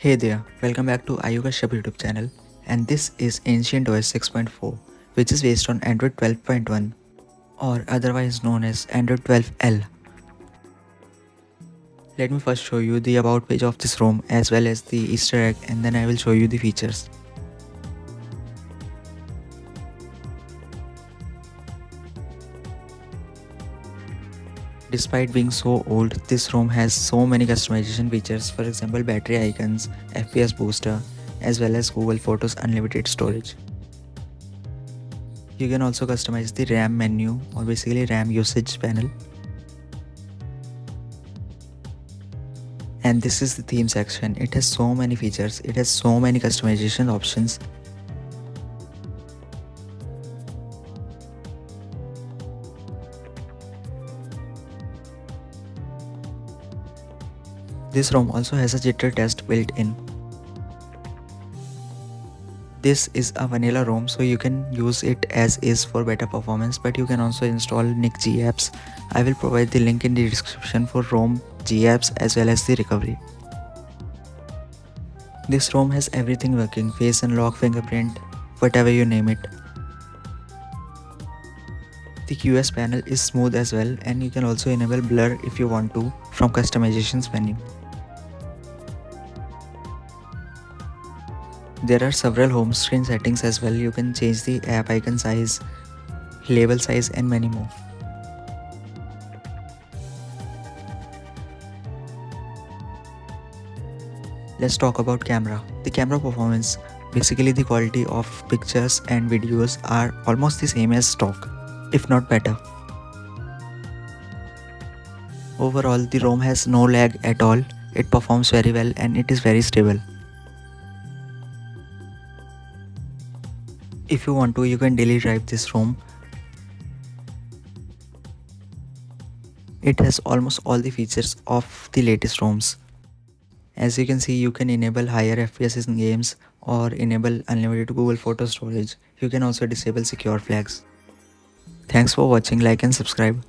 Hey there, welcome back to iOS YouTube channel, and this is AncientOS 6.4, which is based on Android 12.1 or otherwise known as Android 12L. Let me first show you the about page of this ROM as well as the Easter egg, and then I will show you the features. Despite being so old, this ROM has so many customization features, for example battery icons, FPS booster, as well as Google Photos unlimited storage. You can also customize the RAM menu or basically RAM usage panel. And this is the theme section. It has so many features, it has so many customization options. This ROM also has a jitter test built in. This is a vanilla ROM, so you can use it as is for better performance, but you can also install NikGApps. I will provide the link in the description for ROM, GApps as well as the recovery. This ROM has everything working, face unlock, fingerprint, whatever you name it. The QS panel is smooth as well, and you can also enable blur if you want to from customizations menu. There are several home screen settings as well. You can change the app icon size, label size and many more. Let's talk about camera. The camera performance, basically the quality of pictures and videos are almost the same as stock, if not better. Overall, the ROM has no lag at all. It performs very well and it is very stable. If you want to, you can daily drive this ROM. It has almost all the features of the latest ROMs. As you can see, you can enable higher FPS in games or enable unlimited Google Photo storage. You can also disable secure flags. Thanks for watching, like and subscribe.